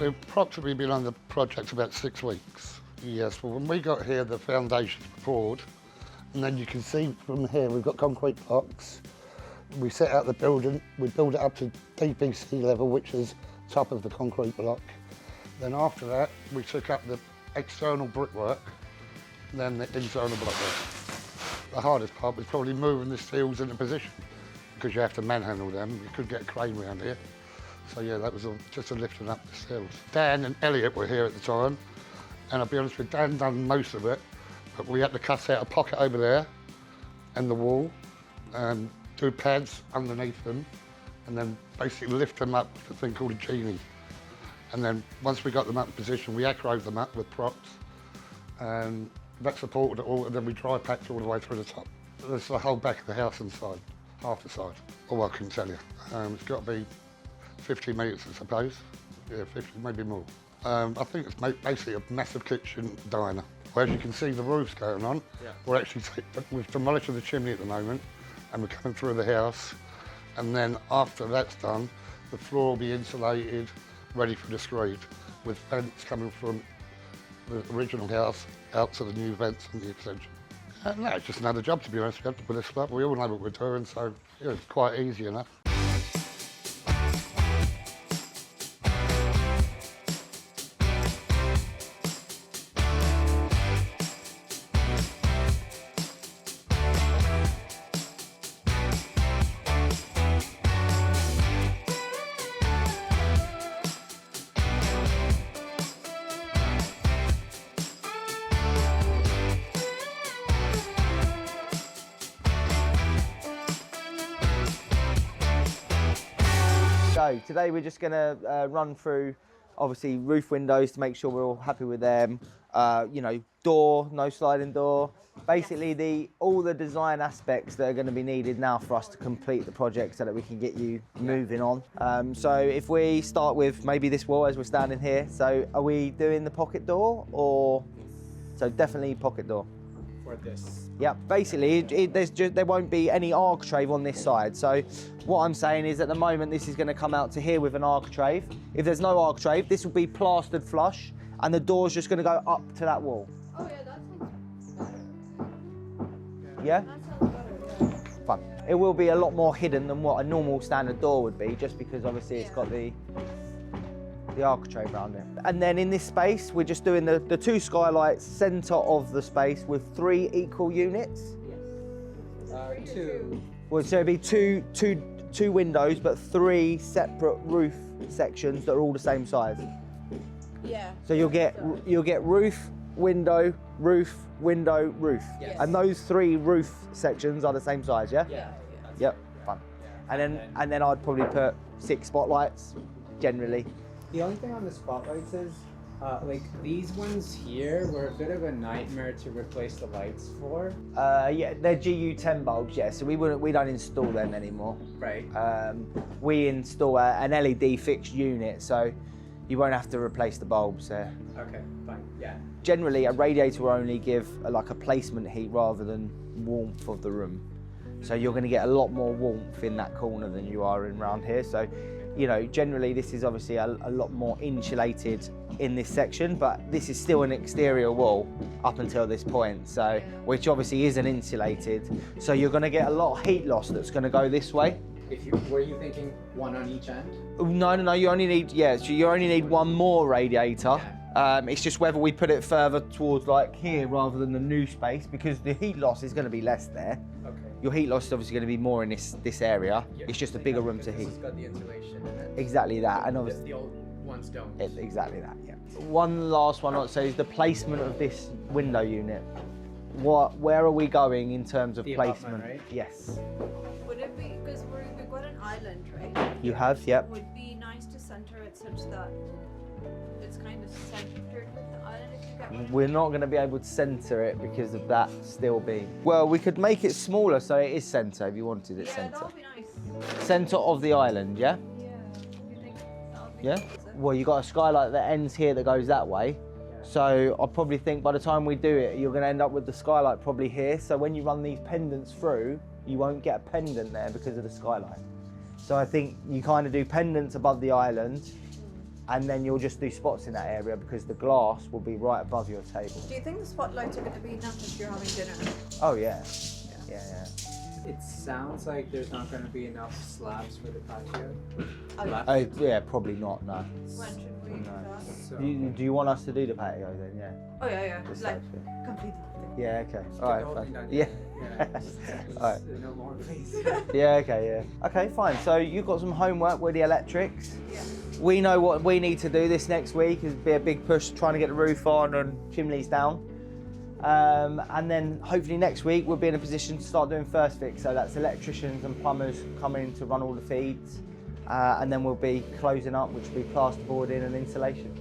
We've approximately been on the project about 6 weeks. Yes, well, when we got here, the foundations were poured, and then you can see from here we've got concrete blocks. We set out the building, we build it up to DPC level, which is top of the concrete block. Then after that, we took up the external brickwork, then the internal blockwork. The hardest part was probably moving the steels into position, because you have to manhandle them. You could get a crane around here. So yeah, that was just a lifting up the steels. Dan and Elliot were here at the time, and I'll be honest with you, Dan done most of it, but we had to cut out a pocket over there and the wall, and do pads underneath them, and then basically lift them up with a thing called a genie. And then once we got them up in position, we acrowed them up with props, and that supported it all, and then we dry packed all the way through the top. There's the whole back of the house inside, half the side. Oh, I couldn't tell you. It's got to be 50 metres, I suppose. Yeah, 50, maybe more. I think it's basically a massive kitchen diner. Well, as you can see, the roof's going on. Yeah. We've demolished the chimney at the moment, and we're coming through the house. And then after that's done, the floor will be insulated, ready for the screed, with vents coming from the original house out to the new vents and the extension. No, it's just another job, to be honest with this stuff. We all know what we're doing, so yeah, it's quite easy enough. So today we're just going to run through, obviously, roof windows to make sure we're all happy with them. You know, door, no sliding door. Basically, all the design aspects that are going to be needed now for us to complete the project so that we can get you moving on. So if we start with maybe this wall as we're standing here. So are we doing the pocket door or? So definitely pocket door. For this. Yeah, basically there won't be any architrave on this side. So what I'm saying is at the moment this is going to come out to here with an architrave. If there's no architrave, this will be plastered flush and the door's just going to go up to that wall. Oh yeah, that sounds better. Yeah? That sounds better, yeah. Fun. It will be a lot more hidden than what a normal standard door would be, just because obviously it's got the architrave around it. And then in this space, we're just doing the two skylights centre of the space with 3 equal units. Yes. 2. Well, so it'd be two windows, but 3 separate roof sections that are all the same size. Yeah. So you'll get roof, window, roof, window, roof. Yes. And those 3 roof sections are the same size, yeah? Yeah. Yep, fun. And then I'd probably put 6 spotlights, generally. The only thing on the spotlights is, like these ones here were a bit of a nightmare to replace the lights for. Yeah, they're GU10 bulbs, yeah, so we don't install them anymore. Right. We install an LED fixed unit, so you won't have to replace the bulbs there. Okay, fine, yeah. Generally, a radiator will only give like a placement heat rather than warmth of the room. So you're going to get a lot more warmth in that corner than you are in round here. So, you know, generally this is obviously a lot more insulated in this section, but this is still an exterior wall up until this point, so which obviously isn't insulated. So you're going to get a lot of heat loss that's going to go this way. Were you thinking one on each end? No, you only need, so you only need one more radiator. Yeah. It's just whether we put it further towards like here rather than the new space, because the heat loss is going to be less there. Okay. Your heat loss is obviously going to be more in this area. Yeah, it's just a bigger room to heat. It's got the insulation in it. Exactly that, and obviously the old ones don't. Exactly that, yeah. One last one I'd say is the placement of this window unit. Where are we going in terms of the placement? Right? Yes. Would it be, because we've got an island, right? You have, yep. It would be nice to center it such that it's kind of centered with the island if you get me. We're not going to be able to centre it because of that still being. Well, we could make it smaller so it is centre if you wanted it centre. Yeah, that would be nice. Centre of the island, yeah? Yeah. You think that would be Yeah? nice, is it? Well, you got a skylight that ends here that goes that way. So I probably think by the time we do it, you're going to end up with the skylight probably here. So when you run these pendants through, you won't get a pendant there because of the skylight. So I think you kind of do pendants above the island, and then you'll just do spots in that area because the glass will be right above your table. Do you think the spotlights are going to be enough if you're having dinner? Oh yeah, yeah. It sounds like there's not going to be enough slabs for the patio. Oh, Left. Oh yeah, probably not. No. When should we do that? So, Do you want us to do the patio then? Yeah. Oh yeah, Just like yeah. completely. Yeah. Okay. Just All get right. the whole Fine. thing done, Yeah. Yeah. All right. No more, please. Yeah. Okay. Yeah. Okay. Fine. So you've got some homework with the electrics. Yeah. We know what we need to do this next week is be a big push trying to get the roof on and chimneys down. And then hopefully next week we'll be in a position to start doing first fix. So that's electricians and plumbers coming to run all the feeds. And then we'll be closing up, which will be plasterboarding and insulation.